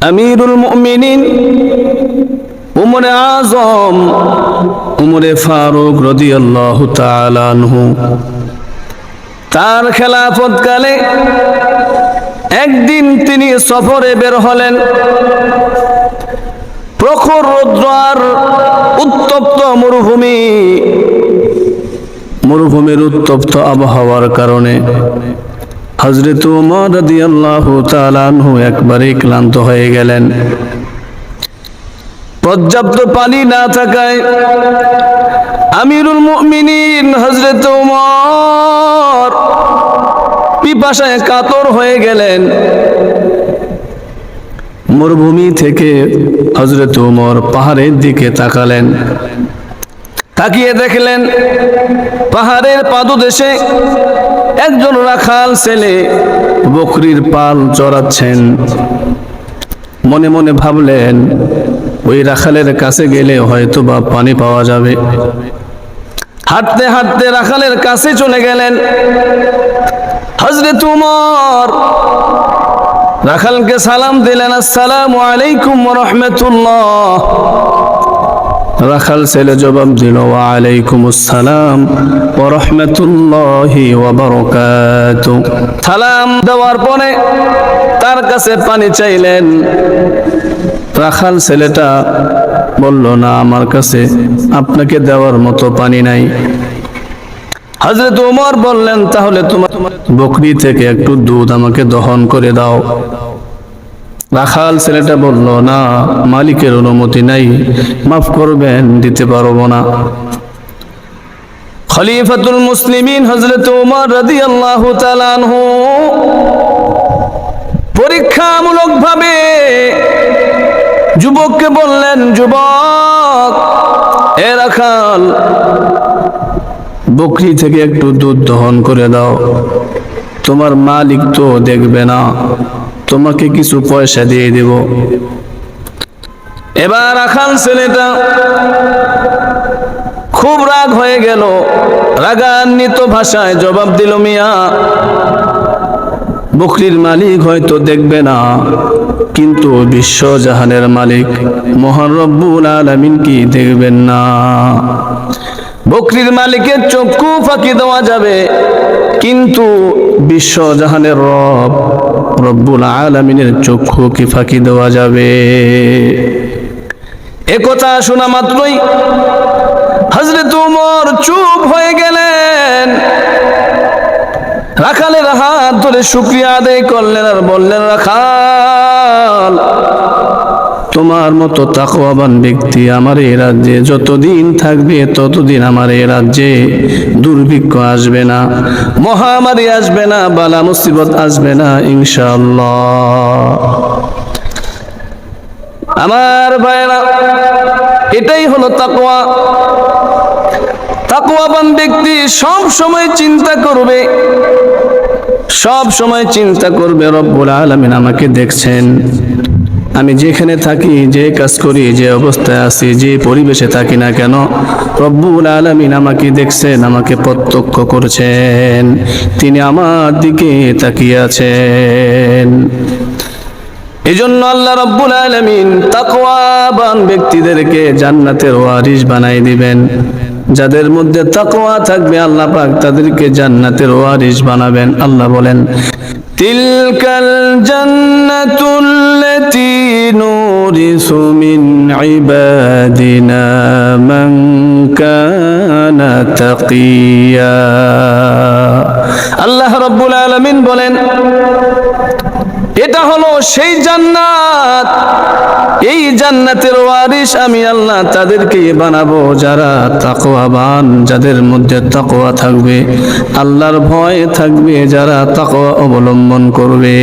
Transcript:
আমিরুল মুমিনিন উমরে আজম উমরে ফারুক রাদিয়াল্লাহু তাআলা আনহু তার খেলাফতকালে একদিন তিনি সফরে বের হলেন। প্রখর রৌদ্র আর উত্তপ্ত মরুভূমির উত্তপ্ত আবহাওয়ার কারণে হযরত ওমর রাদিয়াল্লাহু তাআলা আনহু একবারে ক্লান্ত হয়ে গেলেন। পর্যাপ্ত পানি না থাকায় আমিরুল মুমিনিন হযরত ওমর পিপাসায় কাতর হয়ে গেলেন। মরুভূমি থেকে হযরত ওমর পাহাড়ের দিকে তাকালেন। তাকিয়ে দেখলেন পাহাড়ের পাদদেশে একজন রাখাল ছেলে বকরির পাল চড়াচ্ছেন। মনে মনে ভাবলেন ওই রাখালের কাছে গেলে হয়তো বা পানি পাওয়া যাবে। হাঁটতে হাঁটতে রাখালের কাছে চলে গেলেন। হযরত ওমর রাখালকে সালাম দিলেন, আসসালামু আলাইকুম ওয়া রাহমাতুল্লাহ। রাখাল ছেলে জবাব দিল, ওয়া আলাইকুমুস সালাম ওয়া রাহমাতুল্লাহি ওয়া বারাকাতুহু। সালাম দেওয়ার পরে তার কাছে পানি চাইলেন। রাখাল ছেলেটা বলল, না, আমার কাছে আপনাকে দেওয়ার মতো পানি নাই। হযরত ওমর বললেন, তাহলে তোমার বকরি থেকে একটু দুধ আমাকে দহন করে দাও। রাখাল ছেলেটা বলল, না, মালিকের অনুমতি নাই, মাফ করবেন, দিতে পারবো না। খলিফাতুল মুসলিমিন হযরত ওমর রাদিয়াল্লাহু তাআলা আনহু পরীক্ষামূলকভাবে যুবককে বললেন, যুবক, এ রাখাল, বকরি থেকে একটু দুধ দহন করে দাও। তোমার মালিক তো দেখবে না, তোমাকে কিছু পয়সা দিয়ে দেব। এবার রাখাল ছেলেটা খুব রাগ হয়ে গেল। রাগান্বিত ভাষায় জবাব দিল, মিয়া, বকরির মালিক হয়তো দেখবে না, কিন্তু বিশ্বজাহানের মালিক মহান রব্বুল আলামিন কি দেখবেন না? বকরির মালিকের চক্ষু ফাঁকি দেওয়া যাবে, কিন্তু বিশ্বজাহানের রব রব্বুল আলামিনের চক্ষু কি ফাঁকি দেওয়া যাবে? একথা শোনা মাত্রই হযরত ওমর চুপ হয়ে গেলেন। রাখালের হাত ধরে শুকরিয়া আদায় করলেন আর বললেন, রাখাল, তোমার মতো তাকওয়াবান ব্যক্তি আমার এই রাজ্যে যতদিন থাকবে ততদিন আমার এই রাজ্যে দুর্ভিক্ষ আসবে না, মহামারী আসবে না, বালা মুসিবত আসবে না ইনশাআল্লাহ। আমার ভাইরা, এটাই হলো তাকওয়া। তাকওয়াবান ব্যক্তি সব সময় চিন্তা করবে রব্বুল আলামিন আমাকে দেখছেন। আমি যেখানে থাকি, যে কাজ করি, যে অবস্থায় আছি, যে পরিবেশে থাকি না কেন, রব্বুল আলামিন আমাকে দেখছেন, আমাকে প্রত্যক্ষ করছেন, তিনি আমার দিকে তাকিয়ে আছেন। এজন্য আল্লাহ রব্বুল আলামিন তাকওয়াবান ব্যক্তিদেরকে জান্নাতের ওয়ারিস বানাই দিবেন। যাদের মধ্যে তাকওয়া থাকবে আল্লাহ পাক তাদেরকে জান্নাতের ওয়ারিস বানাবেন। আল্লাহ বলেন, তিলকাল জান্নাতুল্লাতী নুরিসু মিন ইবাদিনা মান কানা তাকিয়া। আল্লাহ রাব্বুল আলামিন বলেন, এটা হলো সেই জান্নাত, এই জান্নাতের ওয়ারিস আমি আল্লাহ তাদেরকে বানাবো যারা তাকওয়াবান, যাদের মধ্যে তাকওয়া থাকবে, আল্লাহর ভয় থাকবে, যারা তাকওয়া অবলম্বন করবে।